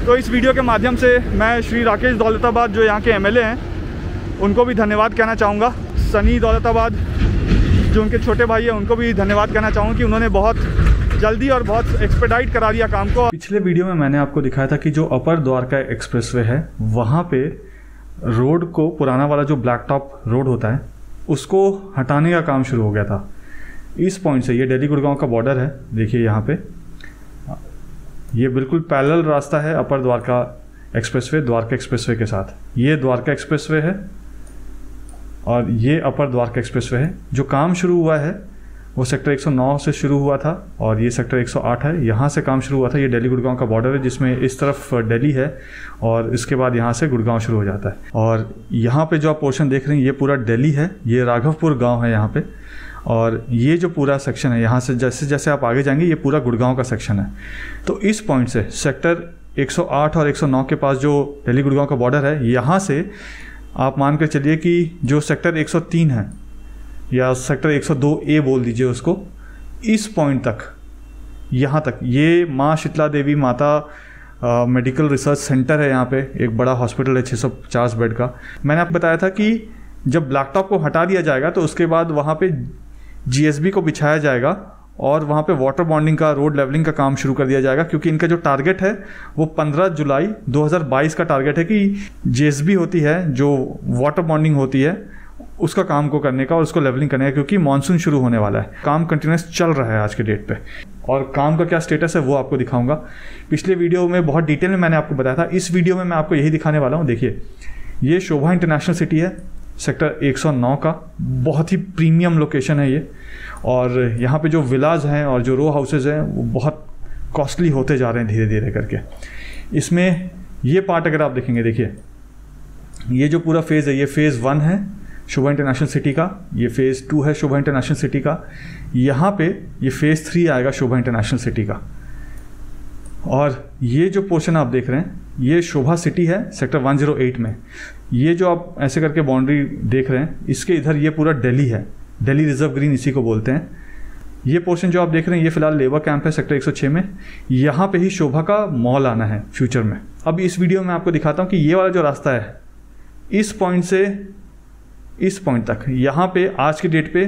तो इस वीडियो के माध्यम से मैं श्री राकेश दौलताबाद जो यहाँ के एमएलए हैं उनको भी धन्यवाद कहना चाहूँगा। सनी दौलताबाद जो उनके छोटे भाई हैं उनको भी धन्यवाद कहना चाहूँगा कि उन्होंने बहुत जल्दी और बहुत एक्सपेडाइट करा दिया काम को। पिछले वीडियो में मैंने आपको दिखाया था कि जो अपर द्वारका एक्सप्रेसवे है वहाँ पे रोड को, पुराना वाला जो ब्लैक टॉप रोड होता है उसको हटाने का काम शुरू हो गया था। इस पॉइंट से, ये दिल्ली गुड़गांव का बॉर्डर है, देखिए यहाँ पे ये बिल्कुल पैरेलल रास्ता है अपर द्वारका एक्सप्रेसवे के साथ। ये द्वारका एक्सप्रेसवे है और ये अपर द्वारका एक्सप्रेसवे है। जो काम शुरू हुआ है वो सेक्टर 109 से शुरू हुआ था और ये सेक्टर 108 है, यहाँ से काम शुरू हुआ था। ये दिल्ली गुड़गांव का बॉर्डर है जिसमें इस तरफ दिल्ली है और इसके बाद यहाँ से गुड़गांव शुरू हो जाता है। और यहाँ पे जो आप पोर्शन देख रहे हैं ये पूरा दिल्ली है, ये राघवपुर गांव है यहाँ पे। और ये जो पूरा सेक्शन है यहाँ से जैसे जैसे आप आगे जाएंगे ये पूरा गुड़गांव का सेक्शन है। तो इस पॉइंट से सेक्टर 108 और 109 के पास जो दिल्ली गुड़गांव का बॉर्डर है, यहाँ से आप मान कर चलिए कि जो सेक्टर 103 है या सेक्टर 102A बोल दीजिए उसको, इस पॉइंट तक, यहाँ तक ये माँ शीतला देवी माता मेडिकल रिसर्च सेंटर है। यहाँ पे एक बड़ा हॉस्पिटल है 650 बेड का। मैंने आपको बताया था कि जब ब्लैक टॉप को हटा दिया जाएगा तो उसके बाद वहाँ पे GSB को बिछाया जाएगा और वहाँ पे वाटर बॉन्डिंग का, रोड लेवलिंग का काम शुरू कर दिया जाएगा, क्योंकि इनका जो टारगेट है वो 15 जुलाई 2022 का टारगेट है कि GSB होती है जो वाटर बॉन्डिंग होती है उसका काम को करने का और उसको लेवलिंग करने का, क्योंकि मानसून शुरू होने वाला है। काम कंटिन्यूस चल रहा है आज के डेट पे और काम का क्या स्टेटस है वो आपको दिखाऊंगा। पिछले वीडियो में बहुत डिटेल में मैंने आपको बताया था, इस वीडियो में मैं आपको यही दिखाने वाला हूँ। देखिए ये शोभा इंटरनेशनल सिटी है, सेक्टर 109 का, बहुत ही प्रीमियम लोकेशन है ये। और यहाँ पे जो विलाज हैं और जो रो हाउसेज हैं वो बहुत कॉस्टली होते जा रहे हैं धीरे धीरे करके। इसमें ये पार्ट अगर आप देखेंगे, देखिए ये जो पूरा फेज़ है ये फेज़ 1 है शोभा इंटरनेशनल सिटी का, ये फेज़ 2 है शोभा इंटरनेशनल सिटी का, यहाँ पे ये फेज़ 3 आएगा शोभा इंटरनेशनल सिटी का। और ये जो पोर्शन आप देख रहे हैं ये शोभा सिटी है सेक्टर 108 में। ये जो आप ऐसे करके बाउंड्री देख रहे हैं इसके इधर ये पूरा दिल्ली है, दिल्ली रिजर्व ग्रीन इसी को बोलते हैं। ये पोर्शन जो आप देख रहे हैं ये फिलहाल लेबर कैंप है सेक्टर 106 में। यहाँ पे ही शोभा का मॉल आना है फ्यूचर में। अब इस वीडियो में आपको दिखाता हूँ कि ये वाला जो रास्ता है इस पॉइंट से इस पॉइंट तक, यहाँ पे आज के डेट पे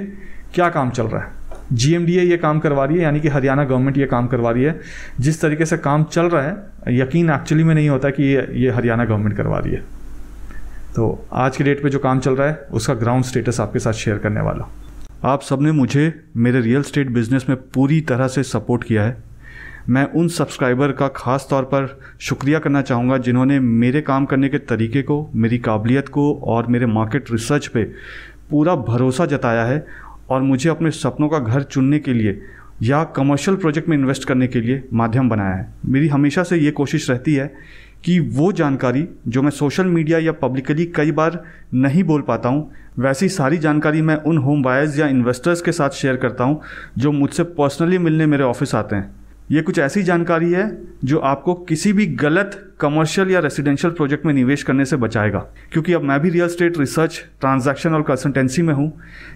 क्या काम चल रहा है। GMDA ये काम करवा रही है, यानी कि हरियाणा गवर्नमेंट ये काम करवा रही है। जिस तरीके से काम चल रहा है यकीन एक्चुअली में नहीं होता कि ये हरियाणा गवर्नमेंट करवा रही है। तो आज के डेट पे जो काम चल रहा है उसका ग्राउंड स्टेटस आपके साथ शेयर करने वाला। आप सबने मुझे मेरे रियल एस्टेट बिजनेस में पूरी तरह से सपोर्ट किया है। मैं उन सब्सक्राइबर का ख़ास तौर पर शुक्रिया करना चाहूँगा जिन्होंने मेरे काम करने के तरीके को, मेरी काबिलियत को और मेरे मार्केट रिसर्च पे पूरा भरोसा जताया है और मुझे अपने सपनों का घर चुनने के लिए या कमर्शियल प्रोजेक्ट में इन्वेस्ट करने के लिए माध्यम बनाया है। मेरी हमेशा से ये कोशिश रहती है कि वो जानकारी जो मैं सोशल मीडिया या पब्लिकली कई बार नहीं बोल पाता हूँ, वैसी सारी जानकारी मैं उन होम बायर्स या इन्वेस्टर्स के साथ शेयर करता हूँ जो मुझसे पर्सनली मिलने मेरे ऑफिस आते हैं। ये कुछ ऐसी जानकारी है जो आपको किसी भी गलत कमर्शियल या रेसिडेंशियल प्रोजेक्ट में निवेश करने से बचाएगा, क्योंकि अब मैं भी रियल एस्टेट रिसर्च, ट्रांजैक्शन और कंसल्टेंसी में हूँ,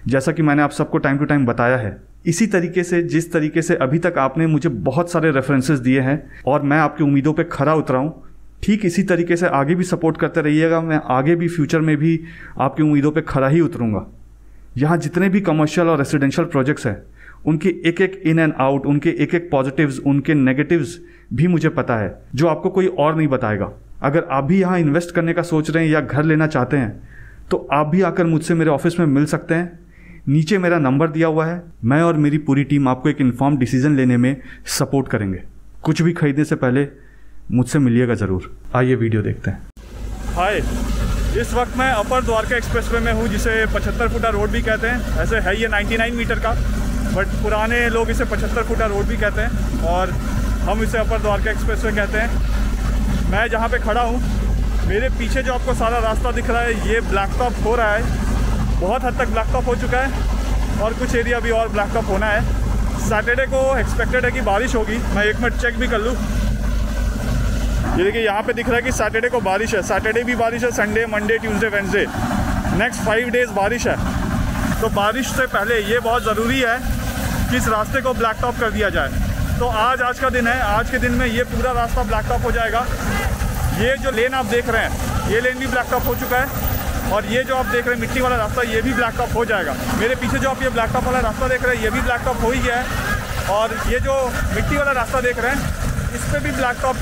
जैसा कि मैंने आप सबको टाइम टू टाइम बताया है। इसी तरीके से जिस तरीके से अभी तक आपने मुझे बहुत सारे रेफरेंसेस दिए हैं और मैं आपकी उम्मीदों पे खरा उतरा हूँ, ठीक इसी तरीके से आगे भी सपोर्ट करते रहिएगा। मैं आगे भी फ्यूचर में भी आपकी उम्मीदों पे खरा ही उतरूँगा। यहाँ जितने भी कमर्शियल और रेसिडेंशियल प्रोजेक्ट्स हैं उनके एक एक इन एंड आउट, उनके एक एक पॉजिटिव्स, उनके नेगेटिव्स भी मुझे पता है जो आपको कोई और नहीं बताएगा। अगर आप भी यहाँ इन्वेस्ट करने का सोच रहे हैं या घर लेना चाहते हैं तो आप भी आकर मुझसे मेरे ऑफिस में मिल सकते हैं। नीचे मेरा नंबर दिया हुआ है। मैं और मेरी पूरी टीम आपको एक इन्फॉर्म डिसीजन लेने में सपोर्ट करेंगे। कुछ भी खरीदने से पहले मुझसे मिलिएगा ज़रूर। आइए वीडियो देखते हैं। हाय, इस वक्त मैं अपर द्वारका एक्सप्रेसवे में हूँ जिसे 75 फुटा रोड भी कहते हैं। ऐसे है ये 99 मीटर का, बट पुराने लोग इसे 75 फुटा रोड भी कहते हैं और हम इसे अपर द्वारका एक्सप्रेसवे कहते हैं। मैं जहाँ पे खड़ा हूँ मेरे पीछे जो आपको सारा रास्ता दिख रहा है ये ब्लैक टॉप हो रहा है। बहुत हद तक ब्लैक टॉप हो चुका है और कुछ एरिया भी और ब्लैक टॉप होना है। सैटरडे को एक्सपेक्टेड है कि बारिश होगी। मैं एक मिनट चेक भी कर लूँ। ये देखिए यहाँ पे दिख रहा है कि सैटरडे को बारिश है। सैटरडे भी बारिश है, Sunday, Monday, Tuesday, Wednesday, next 5 days बारिश है। तो बारिश से पहले ये बहुत ज़रूरी है कि इस रास्ते को ब्लैक टॉप कर दिया जाए। तो आज का दिन है। आज के दिन में ये पूरा रास्ता ब्लैक टॉप हो जाएगा। ये जो लेन आप देख रहे हैं, ये लेन भी ब्लैक टॉप हो चुका है, और ये जो आप देख रहे हैं मिट्टी वाला रास्ता, ये भी ब्लैक टॉप हो जाएगा। मेरे पीछे जो आप ये ब्लैक टॉप वाला रास्ता देख रहे हैं, ये भी ब्लैक टॉप हो ही गया है, और ये जो मिट्टी वाला रास्ता देख रहे हैं, इस पर भी ब्लैक टॉप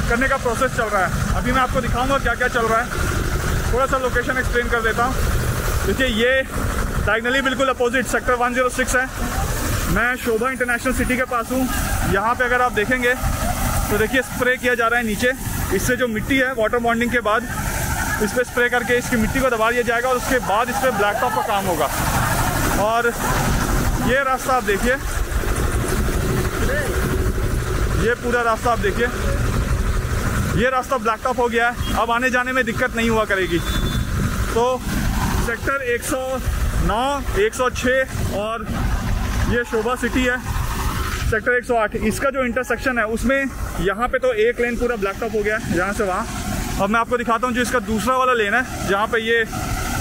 करने का प्रोसेस चल रहा है। अभी मैं आपको दिखाऊंगा क्या क्या चल रहा है। थोड़ा सा लोकेशन एक्सप्लेन कर देता हूँ। देखिए, ये डायगनली बिल्कुल अपोजिट सेक्टर 106 है। मैं शोभा इंटरनेशनल सिटी के पास हूँ। यहाँ पे अगर आप देखेंगे तो देखिए स्प्रे किया जा रहा है नीचे। इससे जो मिट्टी है वाटर बॉन्डिंग के बाद इस पर स्प्रे करके इसकी मिट्टी को दबा दिया जाएगा, और उसके बाद इस पर ब्लैक टॉप का काम होगा। और ये रास्ता आप देखिए, ये पूरा रास्ता आप देखिए, ये रास्ता ब्लैक टॉप हो गया है। अब आने जाने में दिक्कत नहीं हुआ करेगी। तो सेक्टर 109, 106 और ये शोभा सिटी है सेक्टर 108, इसका जो इंटरसेक्शन है उसमें यहाँ पे तो एक लेन पूरा ब्लैक टॉप हो गया है यहाँ से वहाँ। अब मैं आपको दिखाता हूँ जो इसका दूसरा वाला लेन है, जहाँ पे ये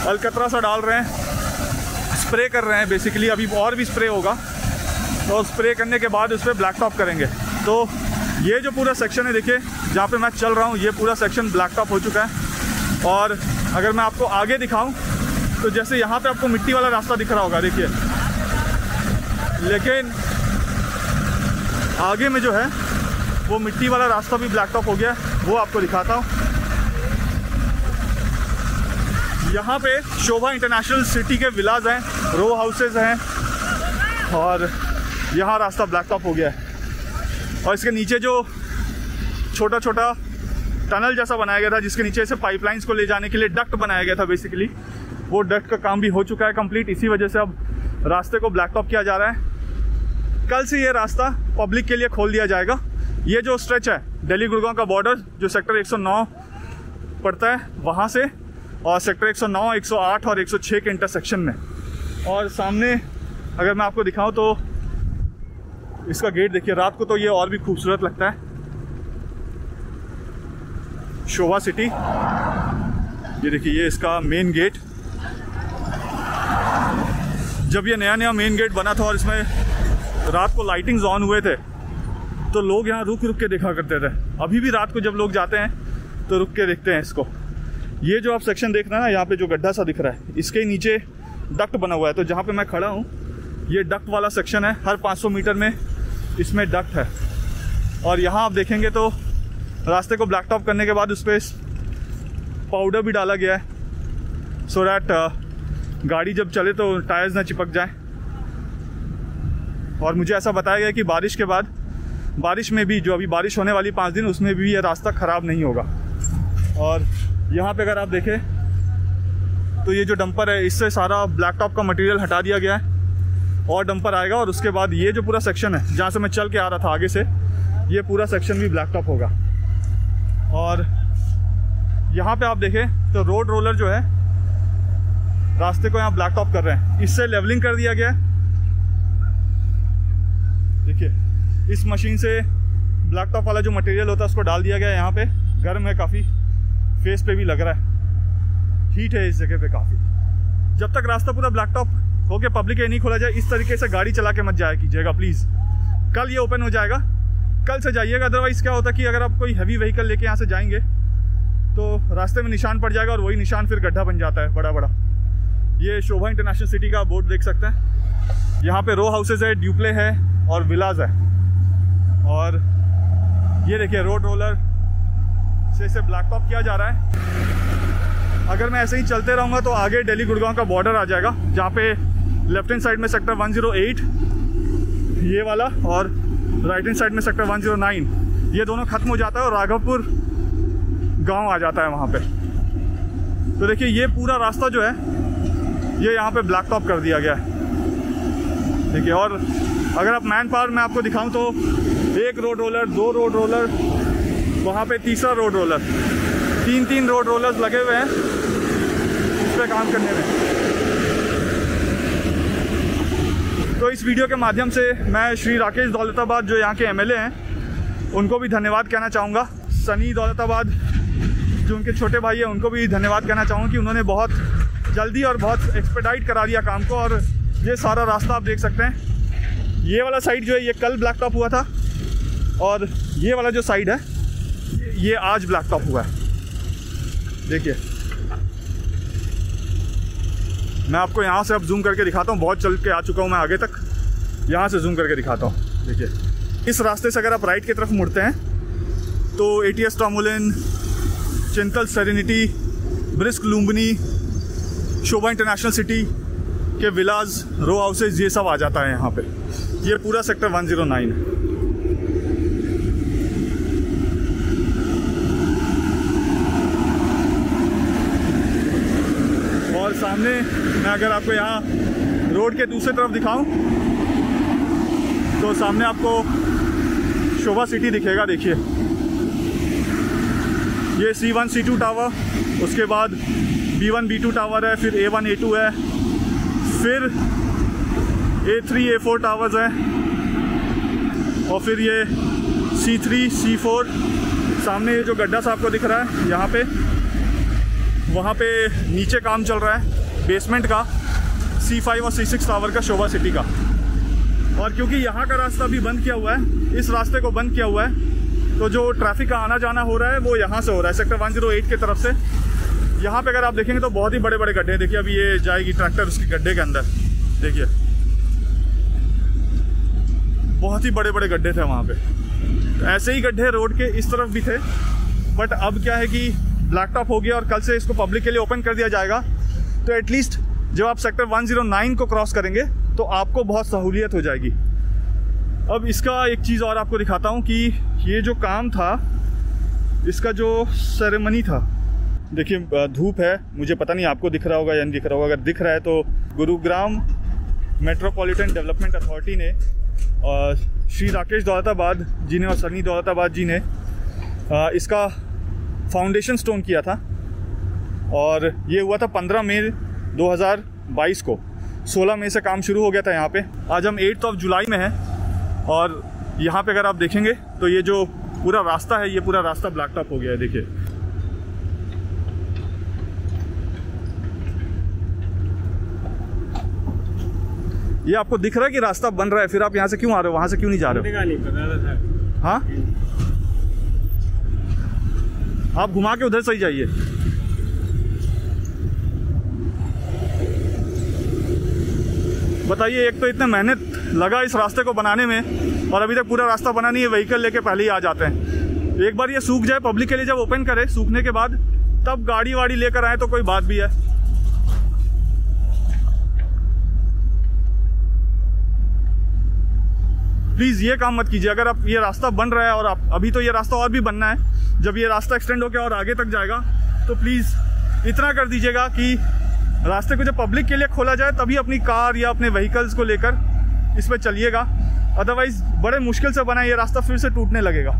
अलकतरा सा डाल रहे हैं, स्प्रे कर रहे हैं बेसिकली। अभी और भी स्प्रे होगा, तो स्प्रे करने के बाद उस पर ब्लैक टॉप करेंगे। तो ये जो पूरा सेक्शन है देखिए, जहाँ पे मैं चल रहा हूँ, ये पूरा सेक्शन ब्लैक टॉप हो चुका है। और अगर मैं आपको आगे दिखाऊँ तो जैसे यहाँ पे आपको मिट्टी वाला रास्ता दिख रहा होगा देखिए, लेकिन आगे में जो है वो मिट्टी वाला रास्ता भी ब्लैक टॉप हो गया, वो आपको दिखाता हूँ। यहाँ पे शोभा इंटरनेशनल सिटी के विलाज हैं, रो हाउसेज हैं, और यहाँ रास्ता ब्लैक टॉप हो गया है। और इसके नीचे जो छोटा छोटा टनल जैसा बनाया गया था, जिसके नीचे से पाइपलाइंस को ले जाने के लिए डक्ट बनाया गया था बेसिकली, वो डक्ट का काम भी हो चुका है कंप्लीट। इसी वजह से अब रास्ते को ब्लैक टॉप किया जा रहा है। कल से ये रास्ता पब्लिक के लिए खोल दिया जाएगा। ये जो स्ट्रेच है दिल्ली गुड़गांव का बॉर्डर, जो सेक्टर 109 पड़ता है वहाँ से, और सेक्टर 109, 108 और 106 के इंटरसेक्शन में। और सामने अगर मैं आपको दिखाऊं तो इसका गेट देखिए, रात को तो ये और भी खूबसूरत लगता है। शोभा सिटी, ये देखिए, ये इसका मेन गेट। जब ये नया नया मेन गेट बना था और इसमें रात को लाइटिंग्स ऑन हुए थे, तो लोग यहाँ रुक रुक के देखा करते थे। अभी भी रात को जब लोग जाते हैं तो रुक के देखते हैं इसको। ये जो आप सेक्शन देख रहे हैं ना, यहाँ पे जो गड्ढा सा दिख रहा है, इसके नीचे डक्ट बना हुआ है। तो जहाँ पे मैं खड़ा हूँ, ये डक्ट वाला सेक्शन है। हर 500 मीटर में इसमें डक्ट है। और यहाँ आप देखेंगे तो रास्ते को ब्लैक टॉप करने के बाद उस पर पाउडर भी डाला गया है, सो दैट गाड़ी जब चले तो टायर्स ना चिपक जाए। और मुझे ऐसा बताया गया कि बारिश के बाद, बारिश में भी, जो अभी बारिश होने वाली 5 दिन, उसमें भी ये रास्ता ख़राब नहीं होगा। और यहाँ पे अगर आप देखें तो ये जो डंपर है, इससे सारा ब्लैक टॉप का मटेरियल हटा दिया गया है, और डंपर आएगा। और उसके बाद ये जो पूरा सेक्शन है, जहाँ से मैं चल के आ रहा था आगे से, ये पूरा सेक्शन भी ब्लैक टॉप होगा। और यहाँ पे आप देखें तो रोड रोलर जो है रास्ते को यहाँ ब्लैक टॉप कर रहे हैं। इससे लेवलिंग कर दिया गया है। देखिए, इस मशीन से ब्लैक टॉप वाला जो मटेरियल होता है उसको डाल दिया गया है। यहाँ पे गर्म है काफ़ी, फेस पे भी लग रहा है, हीट है इस जगह पे काफ़ी। जब तक रास्ता पूरा ब्लैक टॉप होके पब्लिक नहीं खोला जाए, इस तरीके से गाड़ी चला के मत जाया कीजिएगा प्लीज़। कल ये ओपन हो जाएगा, कल से जाइएगा। अदरवाइज़ क्या होता है कि अगर आप कोई हैवी व्हीकल लेके यहाँ से जाएंगे तो रास्ते में निशान पड़ जाएगा, और वही निशान फिर गड्ढा बन जाता है बड़ा बड़ा। ये शोभा इंटरनेशनल सिटी का बोर्ड देख सकते हैं। यहाँ पे रो हाउसेज है, ड्यूप्ले है और विलाज है। और ये देखिए, रोड रोलर से इसे ब्लैक टॉप किया जा रहा है। अगर मैं ऐसे ही चलते रहूँगा तो आगे दिल्ली गुड़गांव का बॉर्डर आ जाएगा, जहाँ पे लेफ्ट हैंड साइड में सेक्टर 108 ये वाला, और राइट हैंड साइड में सेक्टर 109, ये दोनों खत्म हो जाता है और राघवपुर गांव आ जाता है वहाँ पे। तो देखिए, ये पूरा रास्ता जो है ये यहाँ पे ब्लैक टॉप कर दिया गया है। देखिए, और अगर आप मैन पावर में आपको दिखाऊं तो 1 रोड रोलर, 2 रोड रोलर, वहाँ पे तीसरा रोड रोलर, 3 रोड रोलर्स लगे हुए हैं इस पर काम करने में। तो इस वीडियो के माध्यम से मैं श्री राकेश दौलताबाद, जो यहाँ के एमएलए हैं, उनको भी धन्यवाद कहना चाहूँगा। सनी दौलताबाद जो उनके छोटे भाई हैं, उनको भी धन्यवाद कहना चाहूँगा कि उन्होंने बहुत जल्दी और बहुत एक्सपेडाइट करा दिया काम को। और ये सारा रास्ता आप देख सकते हैं। ये वाला साइड जो है ये कल ब्लैक टॉप हुआ था, और ये वाला जो साइड है ये आज ब्लैक टॉप हुआ है। देखिए मैं आपको यहाँ से अब जूम करके दिखाता हूँ, बहुत चल के आ चुका हूँ मैं आगे तक, यहाँ से जूम करके दिखाता हूँ। देखिए इस रास्ते से अगर आप राइट की तरफ मुड़ते हैं तो ATS Tourmaline, Chintal Serenity, Brisk Lumbini, Sobha international city के विलाज, रो हाउसेज, ये सब आ जाता है यहाँ पे। ये पूरा सेक्टर 109 है। और सामने मैं अगर आपको यहाँ रोड के दूसरी तरफ दिखाऊं तो सामने आपको शोभा सिटी दिखेगा। देखिए ये C1 C2 टावर, उसके बाद B1 B2 टावर है, फिर A1 A2 है, फिर A3 A4 टावर्स हैं, और फिर ये C3 C4। सामने ये जो गड्ढा सा आपको दिख रहा है यहाँ पे, वहाँ पे नीचे काम चल रहा है बेसमेंट का C5 और C6 टावर का, शोभा सिटी का। और क्योंकि यहाँ का रास्ता भी बंद किया हुआ है, इस रास्ते को बंद किया हुआ है, तो जो ट्रैफिक का आना जाना हो रहा है वो यहाँ से हो रहा है सेक्टर 108 की तरफ से। यहाँ पे अगर आप देखेंगे तो बहुत ही बड़े बड़े गड्ढे हैं। देखिए अभी ये जाएगी ट्रैक्टर उसके गड्ढे के अंदर, देखिए बहुत ही बड़े बड़े गड्ढे थे वहाँ पे। ऐसे ही गड्ढे रोड के इस तरफ भी थे, बट अब क्या है कि ब्लैक टॉप हो गया और कल से इसको पब्लिक के लिए ओपन कर दिया जाएगा। तो एटलीस्ट जब आप सेक्टर 109 को क्रॉस करेंगे तो आपको बहुत सहूलियत हो जाएगी। अब इसका एक चीज़ और आपको दिखाता हूँ कि ये जो काम था, इसका जो सेरेमनी था, देखिए धूप है, मुझे पता नहीं आपको दिख रहा होगा या नहीं दिख रहा होगा। अगर दिख रहा है तो गुरुग्राम मेट्रोपॉलिटन डेवलपमेंट अथॉरिटी ने और श्री राकेश दौलताबाद जी ने और सनी दौलताबाद जी ने इसका फाउंडेशन स्टोन किया था, और ये हुआ था 15 मई 2022 को। 16 मई से काम शुरू हो गया था यहाँ पे। आज हम 8 जुलाई में हैं, और यहाँ पे अगर आप देखेंगे तो ये जो पूरा रास्ता है, ये पूरा रास्ता ब्लैक टॉप हो गया है। देखिए ये आपको दिख रहा है कि रास्ता बन रहा है, फिर आप यहाँ से क्यों आ रहे हो, वहां से क्यों नहीं जा रहे हो? हाँ आप घुमा के उधर से ही जाइए। बताइए, एक तो इतने मेहनत लगा इस रास्ते को बनाने में और अभी तक पूरा रास्ता बना नहीं है, व्हीकल लेके पहले ही आ जाते हैं। एक बार ये सूख जाए, पब्लिक के लिए जब ओपन करे, सूखने के बाद तब गाड़ी वाड़ी लेकर आए तो कोई बात भी है। प्लीज़ ये काम मत कीजिए। अगर आप ये रास्ता बन रहा है और आप अभी तो ये रास्ता और भी बनना है, जब ये रास्ता एक्सटेंड होकर और आगे तक जाएगा तो प्लीज़ इतना कर दीजिएगा कि रास्ते को जब पब्लिक के लिए खोला जाए तभी अपनी कार या अपने व्हीकल्स को लेकर इस पर चलिएगा। अदरवाइज बड़े मुश्किल से बना ये रास्ता फिर से टूटने लगेगा।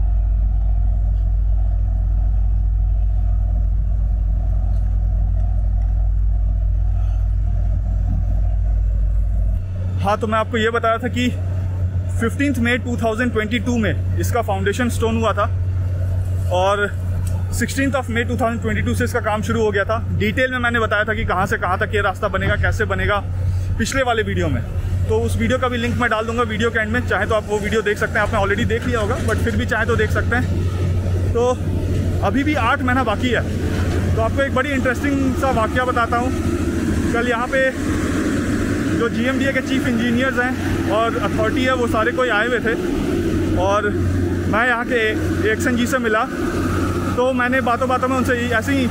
हाँ, तो मैं आपको ये बता रहा था कि 15 मई 2022 में इसका फाउंडेशन स्टोन हुआ था और 16 मई 2022 से इसका काम शुरू हो गया था। डिटेल में मैंने बताया था कि कहाँ से कहाँ तक ये रास्ता बनेगा, कैसे बनेगा, पिछले वाले वीडियो में। तो उस वीडियो का भी लिंक मैं डाल दूंगा वीडियो के एंड में, चाहे तो आप वो वीडियो देख सकते हैं। आपने ऑलरेडी देख लिया होगा, बट फिर भी चाहे तो देख सकते हैं। तो अभी भी 8 महीना बाकी है। तो आपको एक बड़ी इंटरेस्टिंग सा वाकया बताता हूँ। कल यहाँ पे जो GMDA के चीफ इंजीनियर्स हैं और अथॉरिटी है, वो सारे कोई आए हुए थे और मैं यहाँ के एक्शन जी से मिला। तो मैंने बातों बातों में उनसे ऐसे ही,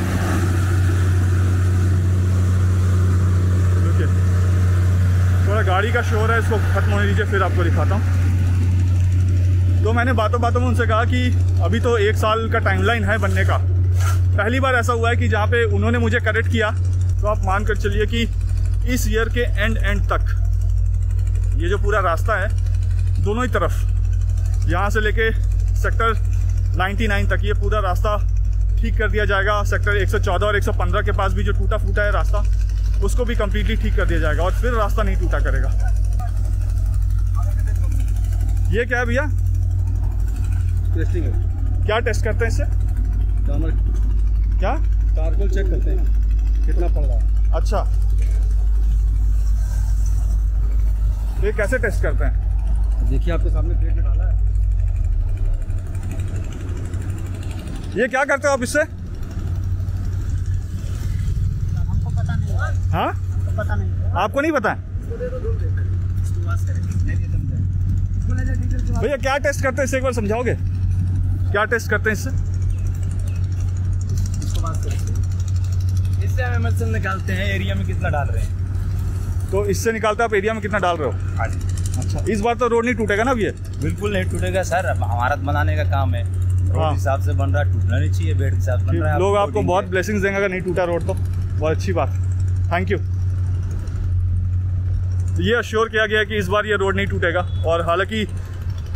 थोड़ा गाड़ी का शोर है, इसको ख़त्म होने दीजिए फिर आपको दिखाता हूँ। तो मैंने बातों बातों में उनसे कहा कि अभी तो 1 साल का टाइमलाइन है बनने का। पहली बार ऐसा हुआ है कि जहाँ पे उन्होंने मुझे करेक्ट किया, तो आप मान कर चलिए कि इस ईयर के एंड तक ये जो पूरा रास्ता है दोनों ही तरफ, यहाँ से लेके सेक्टर 99 तक, ये पूरा रास्ता ठीक कर दिया जाएगा। सेक्टर 114 और 115 के पास भी जो टूटा फूटा है रास्ता, उसको भी कम्प्लीटली ठीक कर दिया जाएगा और फिर रास्ता नहीं टूटा करेगा। ये क्या है भैया? टेस्टिंग है। क्या टेस्ट करते हैं इससे? क्या? कारकोल चेक करते हैं कितना पड़ रहा है। अच्छा, ये कैसे टेस्ट करते हैं? देखिए आपके सामने प्लेट में डाला है। ये क्या करते हो आप इससे? हमको पता नहीं। हाँ, पता नहीं, आपको नहीं पता है? भैया क्या टेस्ट करते हैं इससे, एक बार समझाओगे? क्या टेस्ट करते हैं इससे? इससे हम एमएलएन निकालते हैं, एरिया में कितना डाल रहे हैं। तो इससे निकालते आप एरिया में कितना डाल रहे हो? हाँ जी। अच्छा, इस बार तो रोड नहीं टूटेगा ना अब ये? बिल्कुल नहीं टूटेगा सर, अब हमारा बनाने का काम है। रोड हाँ। हिसाब से बन रहा है, टूटना नहीं चाहिए, बेड के साथ बन रहा है। लोग आपको बहुत ब्लेसिंग्स देंगे अगर नहीं टूटा रोड तो। बहुत अच्छी बात, थैंक यू। ये अश्योर किया गया है कि इस बार ये रोड नहीं टूटेगा, और हालांकि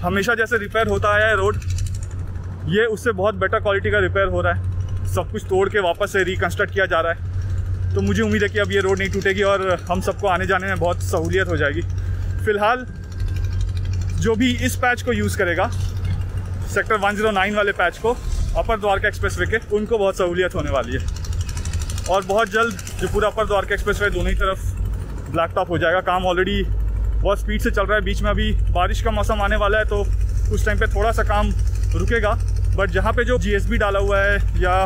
हमेशा जैसे रिपेयर होता आया है रोड, ये उससे बहुत बेटर क्वालिटी का रिपेयर हो रहा है। सब कुछ तोड़ के वापस से रिकन्स्ट्रक्ट किया जा रहा है। तो मुझे उम्मीद है कि अब ये रोड नहीं टूटेगी और हम सबको आने जाने में बहुत सहूलियत हो जाएगी। फ़िलहाल जो भी इस पैच को यूज़ करेगा, सेक्टर 109 वाले पैच को, अपर द्वारका एक्सप्रेसवे के, उनको बहुत सहूलियत होने वाली है। और बहुत जल्द जो पूरा अपर द्वारका एक्सप्रेसवे दोनों ही तरफ ब्लैक टॉप हो जाएगा। काम ऑलरेडी बहुत स्पीड से चल रहा है। बीच में अभी बारिश का मौसम आने वाला है तो उस टाइम पे थोड़ा सा काम रुकेगा, बट जहाँ पे जो GSB डाला हुआ है या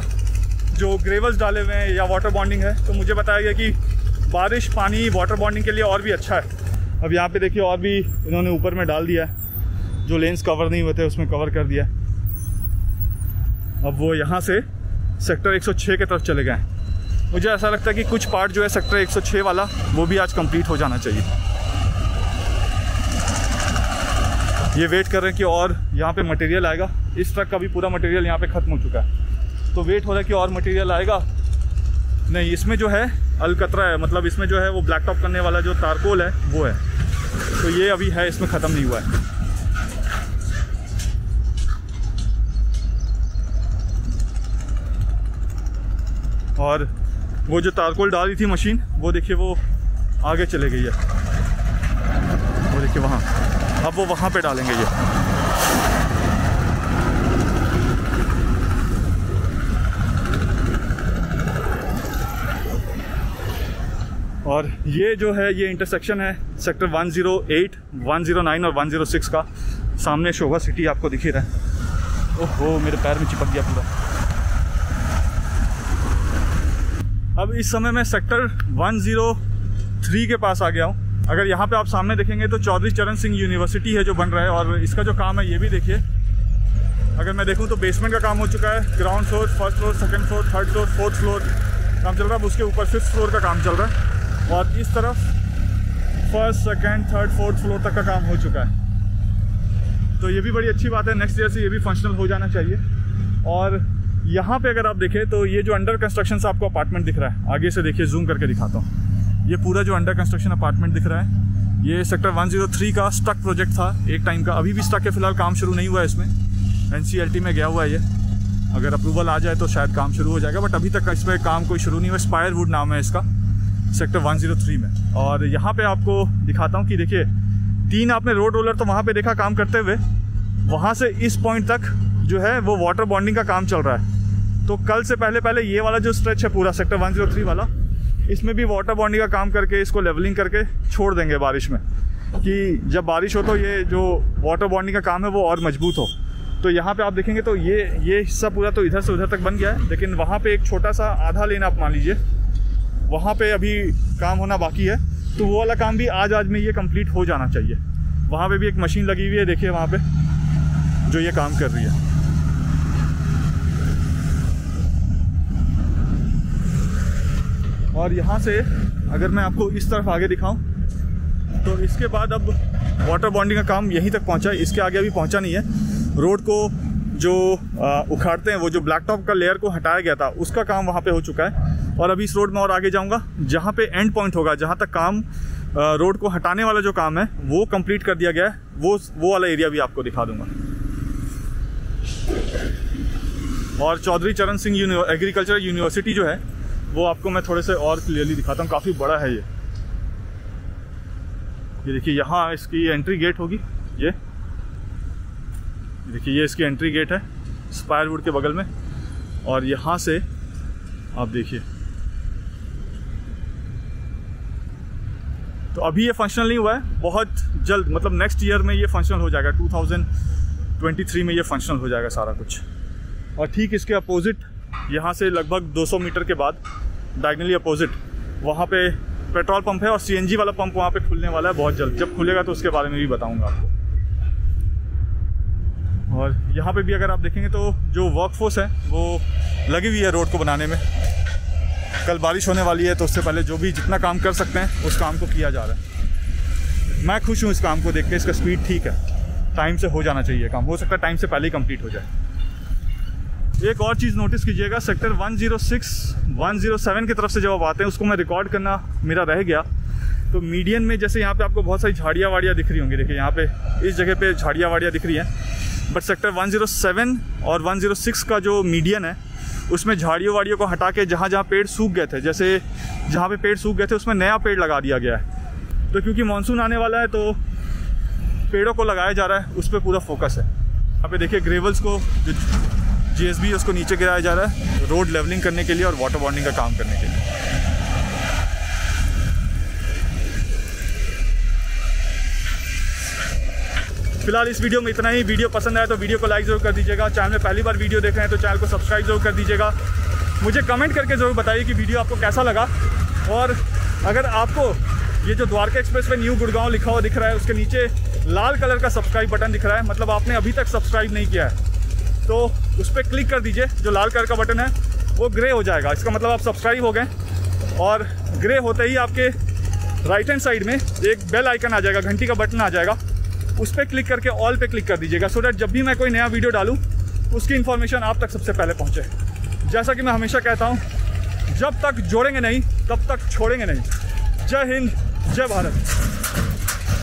जो ग्रेवल्स डाले हुए हैं या वाटर बॉन्डिंग है, तो मुझे बताया गया कि बारिश पानी वाटर बॉन्डिंग के लिए और भी अच्छा है। अब यहाँ पे देखिए और भी इन्होंने ऊपर में डाल दिया है, जो लेन्स कवर नहीं हुए थे उसमें कवर कर दिया। अब वो यहाँ से सेक्टर 106 की तरफ चले गए हैं। मुझे ऐसा लगता है कि कुछ पार्ट जो है सेक्टर 106 वाला, वो भी आज कंप्लीट हो जाना चाहिए। ये वेट कर रहे हैं कि और यहाँ पे मटेरियल आएगा। इस ट्रक का भी पूरा मटेरियल यहाँ पे ख़त्म हो चुका है, तो वेट हो रहा है कि और मटेरियल आएगा। नहीं, इसमें जो है अलकतरा है, मतलब इसमें जो है वो ब्लैक टॉप करने वाला जो तारकोल है वो है, तो ये अभी है, इसमें ख़त्म नहीं हुआ है। और वो जो तारकोल डाल रही थी मशीन, वो देखिए वो आगे चले गई है, वो देखिए वहाँ। अब वो वहाँ पे डालेंगे ये। और ये जो है ये इंटरसेक्शन है सेक्टर 108, 109 और 106 का। सामने शोभा सिटी आपको दिख ही रहा है। ओहो, मेरे पैर में चिपक गया पूरा। अब इस समय मैं सेक्टर 103 के पास आ गया हूँ। अगर यहाँ पे आप सामने देखेंगे तो चौधरी चरण सिंह यूनिवर्सिटी है जो बन रहा है, और इसका जो काम है ये भी देखिए। अगर मैं देखूँ तो बेसमेंट का काम हो चुका है, ground floor, first floor, second floor, third floor, fourth floor काम चल रहा है। उसके ऊपर 5th फ्लोर का काम चल रहा है, और इस तरफ first, second, third, fourth floor तक का काम हो चुका है। तो ये भी बड़ी अच्छी बात है। नेक्स्ट ईयर से ये भी फंक्शनल हो जाना चाहिए। और यहाँ पे अगर आप देखें तो ये जो अंडर कंस्ट्रक्शन से आपको अपार्टमेंट दिख रहा है, आगे से देखिए, जूम करके दिखाता हूँ। ये पूरा जो अंडर कंस्ट्रक्शन अपार्टमेंट दिख रहा है, ये सेक्टर 103 का स्टक प्रोजेक्ट था एक टाइम का। अभी भी स्टक है, फिलहाल काम शुरू नहीं हुआ है इसमें। NCLT में गया हुआ है ये, अगर अप्रूवल आ जाए तो शायद काम शुरू हो जाएगा, बट अभी तक इस पर काम कोई शुरू नहीं हुआ। स्पायरवुड नाम है इसका, सेक्टर 103 में। और यहाँ पे आपको दिखाता हूँ कि देखिए, 3 आपने रोड रोलर तो वहाँ पे देखा काम करते हुए, वहाँ से इस पॉइंट तक जो है वो वाटर बॉन्डिंग का काम चल रहा है। तो कल से पहले ये वाला जो स्ट्रेच है पूरा सेक्टर 103 वाला, इसमें भी वाटर बॉन्डिंग का काम करके इसको लेवलिंग करके छोड़ देंगे बारिश में, कि जब बारिश हो तो ये जो वाटर बॉन्डिंग का काम है वो और मजबूत हो। तो यहाँ पे आप देखेंगे तो ये हिस्सा पूरा तो इधर से उधर तक बन गया है, लेकिन वहाँ पे एक छोटा सा आधा लेन आप मान लीजिए, वहाँ पे अभी काम होना बाकी है। तो वो वाला काम भी आज में ये कंप्लीट हो जाना चाहिए। वहाँ पे भी एक मशीन लगी हुई है, देखिए वहाँ पे जो ये काम कर रही है। और यहाँ से अगर मैं आपको इस तरफ आगे दिखाऊं तो इसके बाद अब वाटर बॉन्डिंग का काम यहीं तक पहुँचा है, इसके आगे अभी पहुँचा नहीं है। रोड को जो उखाड़ते हैं, वो जो ब्लैक टॉप का लेयर को हटाया गया था, उसका काम वहाँ पे हो चुका है। और अभी इस रोड में और आगे जाऊँगा, जहाँ पे एंड पॉइंट होगा, जहाँ तक काम रोड को हटाने वाला जो काम है वो कंप्लीट कर दिया गया है। वो वाला एरिया भी आपको दिखा दूँगा। और चौधरी चरण सिंह एग्रीकल्चर यूनिवर्सिटी जो है वो आपको मैं थोड़े से और क्लियरली दिखाता हूँ। काफ़ी बड़ा है ये देखिए, यहाँ इसकी एंट्री गेट होगी। ये देखिए, ये इसकी एंट्री गेट है स्पायरवुड के बगल में। और यहाँ से आप देखिए, तो अभी ये फंक्शनल नहीं हुआ है, बहुत जल्द, मतलब नेक्स्ट ईयर में ये फंक्शनल हो जाएगा। 2023 में ये फंक्शनल हो जाएगा सारा कुछ। और ठीक इसके अपोजिट यहाँ से लगभग 200 मीटर के बाद डायगनली अपोजिट वहाँ पे पेट्रोल पंप है और CNG वाला पंप वहाँ पे खुलने वाला है बहुत जल्द। जब खुलेगा तो उसके बारे में भी बताऊँगा आपको। और यहाँ पे भी अगर आप देखेंगे तो जो वर्कफोर्स है वो लगी हुई है रोड को बनाने में। कल बारिश होने वाली है तो उससे पहले जो भी जितना काम कर सकते हैं उस काम को किया जा रहा है। मैं खुश हूँ इस काम को देख के। इसका स्पीड ठीक है, टाइम से हो जाना चाहिए काम। हो सकता है टाइम से पहले ही कंप्लीट हो जाए। एक और चीज़ नोटिस कीजिएगा, सेक्टर 106, 107 की तरफ से जब आप आते हैं उसको मैं रिकॉर्ड करना मेरा रह गया। तो मीडियन में जैसे यहाँ पे आपको बहुत सारी झाड़ियाँ वाड़ियाँ दिख रही होंगी। देखिए यहाँ पे इस जगह पे झाड़ियाँ वाड़ियाँ दिख रही हैं। बट सेक्टर 107 और 106 का जो मीडियन है उसमें झाड़ियों वाड़ियों को हटा के जहाँ जहाँ पेड़ सूख गए थे, जैसे जहाँ पे पेड़ सूख गए थे उसमें नया पेड़ लगा दिया गया है। तो क्योंकि मानसून आने वाला है तो पेड़ों को लगाया जा रहा है, उस पर पूरा फोकस है। यहाँ पे देखिए ग्रेवल्स को जो GSB उसको नीचे गिराया जा रहा है रोड लेवलिंग करने के लिए और वाटर बॉन्डिंग का काम करने के लिए। फिलहाल इस वीडियो में इतना ही। वीडियो पसंद आया तो वीडियो को लाइक जरूर कर दीजिएगा। चैनल में पहली बार वीडियो देख रहे हैं तो चैनल को सब्सक्राइब जरूर कर दीजिएगा। मुझे कमेंट करके ज़रूर बताइए कि वीडियो आपको कैसा लगा। और अगर आपको ये जो द्वारका एक्सप्रेस पे न्यू गुड़गांव लिखा हुआ दिख रहा है उसके नीचे लाल कलर का सब्सक्राइब बटन दिख रहा है, मतलब आपने अभी तक सब्सक्राइब नहीं किया है तो उस पर क्लिक कर दीजिए। जो लाल कलर का बटन है वो ग्रे हो जाएगा, इसका मतलब आप सब्सक्राइब हो गए। और ग्रे होते ही आपके राइट हैंड साइड में एक बेल आइकन आ जाएगा, घंटी का बटन आ जाएगा, उस पर क्लिक करके ऑल पे क्लिक कर दीजिएगा, सो दैट जब भी मैं कोई नया वीडियो डालूँ उसकी इन्फॉर्मेशन आप तक सबसे पहले पहुँचे। जैसा कि मैं हमेशा कहता हूँ, जब तक जोड़ेंगे नहीं तब तक छोड़ेंगे नहीं। जय हिंद, जय भारत।